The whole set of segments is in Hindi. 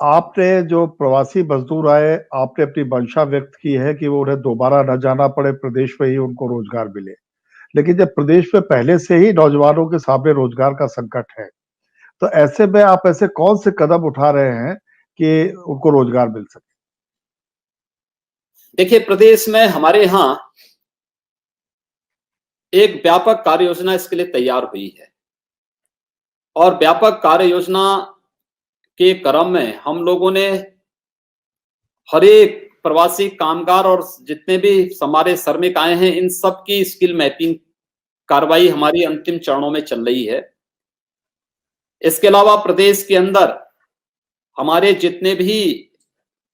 आपने जो प्रवासी मजदूर आए, आपने अपनी मंशा व्यक्त की है कि वो उन्हें दोबारा न जाना पड़े, प्रदेश में ही उनको रोजगार मिले। लेकिन जब प्रदेश में पहले से ही नौजवानों के सामने रोजगार का संकट है, तो ऐसे में आप ऐसे कौन से कदम उठा रहे हैं कि उनको रोजगार मिल सके? देखिए, प्रदेश में हमारे यहाँ एक व्यापक कार्य योजना इसके लिए तैयार हुई है और व्यापक कार्य योजना के क्रम में हम लोगों ने हर एक प्रवासी कामगार और जितने भी हमारे श्रमिक आए हैं, इन सब की स्किल मैपिंग कार्रवाई हमारी अंतिम चरणों में चल रही है। इसके अलावा प्रदेश के अंदर हमारे जितने भी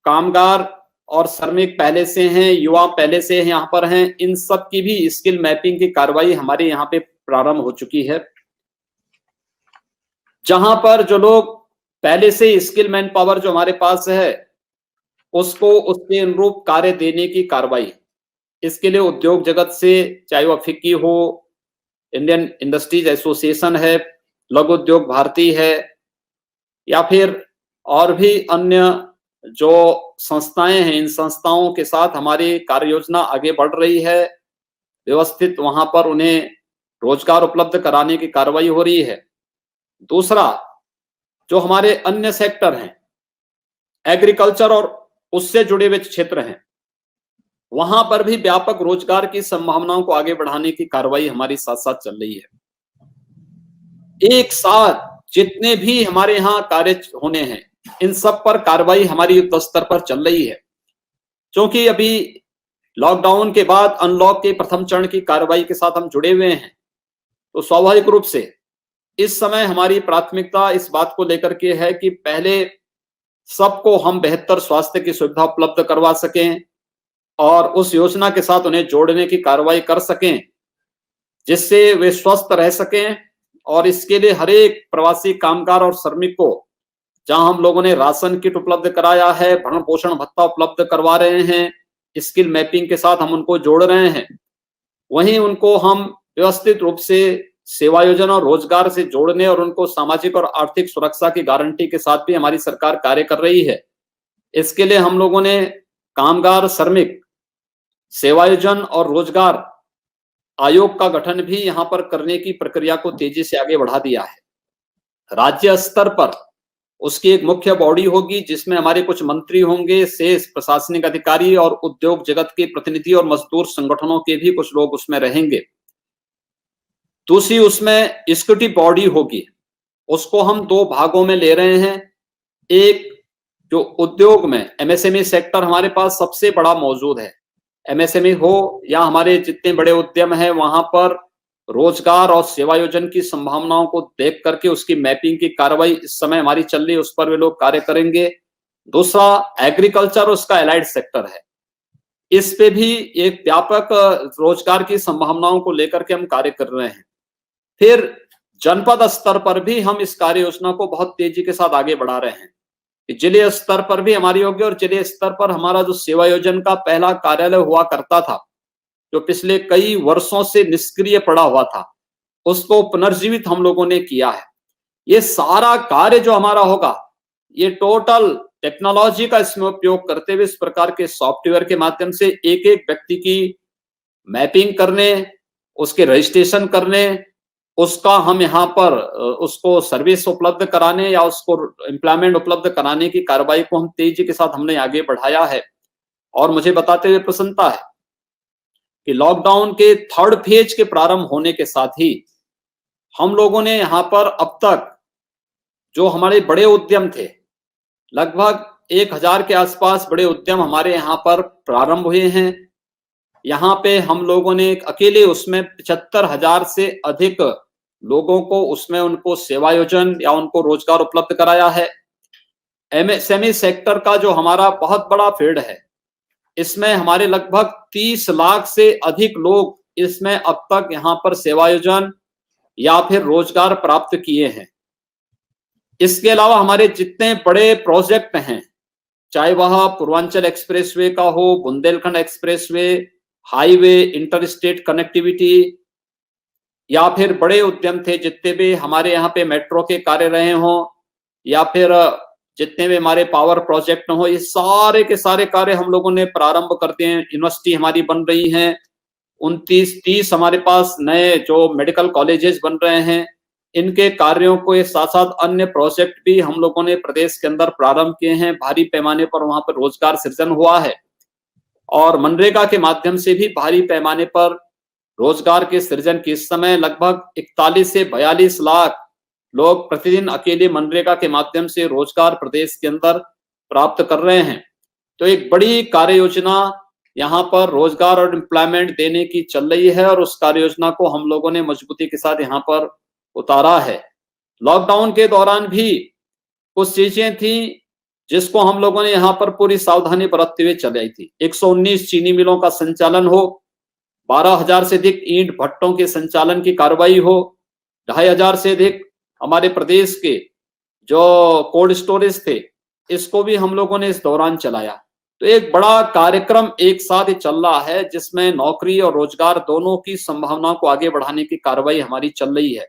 कामगार और श्रमिक पहले से हैं, युवा पहले से यहाँ पर हैं, इन सब की भी स्किल मैपिंग की कार्रवाई हमारे यहाँ पे प्रारंभ हो चुकी है। जहां पर जो लोग पहले से स्किल मैन पावर जो हमारे पास है, उसको उसके अनुरूप कार्य देने की कार्रवाई, इसके लिए उद्योग जगत से, चाहे वह फिक्की हो, इंडियन इंडस्ट्रीज एसोसिएशन है, लघु उद्योग भारती है, या फिर और भी अन्य जो संस्थाएं हैं, इन संस्थाओं के साथ हमारी कार्य योजना आगे बढ़ रही है। व्यवस्थित वहां पर उन्हें रोजगार उपलब्ध कराने की कार्रवाई हो रही है। दूसरा, जो हमारे अन्य सेक्टर हैं, एग्रीकल्चर और उससे जुड़े हुए क्षेत्र हैं, वहां पर भी व्यापक रोजगार की संभावनाओं को आगे बढ़ाने की कार्रवाई हमारी साथ साथ चल रही है। एक साथ जितने भी हमारे यहाँ कार्य होने हैं, इन सब पर कार्रवाई हमारी युद्ध स्तर पर चल रही है। क्योंकि अभी लॉकडाउन के बाद अनलॉक के प्रथम चरण की कार्रवाई के साथ हम जुड़े हुए हैं, तो स्वाभाविक रूप से इस समय हमारी प्राथमिकता इस बात को लेकर के है कि पहले सबको हम बेहतर स्वास्थ्य की सुविधा उपलब्ध करवा सकें और उस योजना के साथ उन्हें जोड़ने की कार्रवाई कर सकें, जिससे वे स्वस्थ रह सकें। और इसके लिए हर एक प्रवासी कामगार और श्रमिक को, जहां हम लोगों ने राशन किट उपलब्ध कराया है, भरण पोषण भत्ता उपलब्ध करवा रहे हैं, स्किल मैपिंग के साथ हम उनको जोड़ रहे हैं, वहीं उनको हम व्यवस्थित रूप से सेवा योजना और रोजगार से जोड़ने और उनको सामाजिक और आर्थिक सुरक्षा की गारंटी के साथ भी हमारी सरकार कार्य कर रही है। इसके लिए हम लोगों ने कामगार श्रमिक सेवायोजन और रोजगार आयोग का गठन भी यहां पर करने की प्रक्रिया को तेजी से आगे बढ़ा दिया है। राज्य स्तर पर उसकी एक मुख्य बॉडी होगी, जिसमें हमारे कुछ मंत्री होंगे, शेष प्रशासनिक अधिकारी और उद्योग जगत के प्रतिनिधि और मजदूर संगठनों के भी कुछ लोग उसमें रहेंगे। दूसरी उसमें एग्जीक्यूटिव बॉडी होगी, उसको हम दो भागों में ले रहे हैं। एक, जो उद्योग में एमएसएमई सेक्टर हमारे पास सबसे बड़ा मौजूद है, एमएसएमई हो या हमारे जितने बड़े उद्यम हैं, वहां पर रोजगार और सेवा योजन की संभावनाओं को देख करके उसकी मैपिंग की कार्रवाई इस समय हमारी चल रही है, उस पर वे लोग कार्य करेंगे। दूसरा, एग्रीकल्चर, उसका एलाइड सेक्टर है, इस पे भी एक व्यापक रोजगार की संभावनाओं को लेकर के हम कार्य कर रहे हैं। फिर जनपद स्तर पर भी हम इस कार्य योजना को बहुत तेजी के साथ आगे बढ़ा रहे हैं। जिले स्तर पर भी हमारी होगी और जिले स्तर पर हमारा जो सेवा योजन का पहला कार्यालय हुआ करता था, जो पिछले कई वर्षों से निष्क्रिय पड़ा हुआ था, उसको पुनर्जीवित हम लोगों ने किया है। ये सारा कार्य जो हमारा होगा, ये टोटल टेक्नोलॉजी का इसमें उपयोग करते हुए इस प्रकार के सॉफ्टवेयर के माध्यम से एक एक व्यक्ति की मैपिंग करने, उसके रजिस्ट्रेशन करने, उसका हम यहाँ पर उसको सर्विस उपलब्ध कराने या उसको एम्प्लॉयमेंट उपलब्ध कराने की कार्रवाई को हम तेजी के साथ हमने आगे बढ़ाया है। और मुझे बताते हुए प्रसन्नता है कि लॉकडाउन के थर्ड फेज के प्रारंभ होने के साथ ही हम लोगों ने यहाँ पर अब तक जो हमारे बड़े उद्यम थे, लगभग 1000 के आसपास बड़े उद्यम हमारे यहाँ पर प्रारंभ हुए हैं। यहाँ पे हम लोगों ने अकेले उसमें 75,000 से अधिक लोगों को उसमें उनको सेवा योजन या उनको रोजगार उपलब्ध कराया है। एमएसएमई सेक्टर का जो हमारा बहुत बड़ा फील्ड है, इसमें हमारे लगभग 30 लाख से अधिक लोग इसमें अब तक यहाँ पर सेवा योजन या फिर रोजगार प्राप्त किए हैं। इसके अलावा हमारे जितने बड़े प्रोजेक्ट हैं, चाहे वह पूर्वांचल एक्सप्रेसवे का हो, Bundelkhand expressway, highway, inter state connectivity, या फिर बड़े उद्यम थे जितने भी हमारे यहाँ पे मेट्रो के कार्य रहे हों, या फिर जितने भी हमारे पावर प्रोजेक्ट हो, ये सारे के सारे कार्य हम लोगों ने प्रारंभ कर दिए हैं। यूनिवर्सिटी हमारी बन रही है, 29-30 हमारे पास नए जो मेडिकल कॉलेजेस बन रहे हैं, इनके कार्यों के साथ साथ अन्य प्रोजेक्ट भी हम लोगों ने प्रदेश के अंदर प्रारंभ किए हैं। भारी पैमाने पर वहां पर रोजगार सृजन हुआ है और मनरेगा के माध्यम से भी भारी पैमाने पर रोजगार के सृजन की इस समय लगभग 41 से 42 लाख लोग प्रतिदिन अकेले मनरेगा के माध्यम से रोजगार प्रदेश के अंदर प्राप्त कर रहे हैं। तो एक बड़ी कार्य योजना यहाँ पर रोजगार और एम्प्लॉयमेंट देने की चल रही है और उस कार्य योजना को हम लोगों ने मजबूती के साथ यहाँ पर उतारा है। लॉकडाउन के दौरान भी कुछ चीजें थी जिसको हम लोगों ने यहाँ पर पूरी सावधानी बरतते हुए चलाई थी। 119 चीनी मिलों का संचालन हो, 12,000 से अधिक ईंट भट्टों के संचालन की कार्रवाई हो, 2,500 से अधिक हमारे प्रदेश के जो कोल्ड स्टोरेज थे, इसको भी हम लोगों ने इस दौरान चलाया। तो एक बड़ा कार्यक्रम एक साथ ही चल रहा है जिसमें नौकरी और रोजगार दोनों की संभावनाओं को आगे बढ़ाने की कार्रवाई हमारी चल रही है।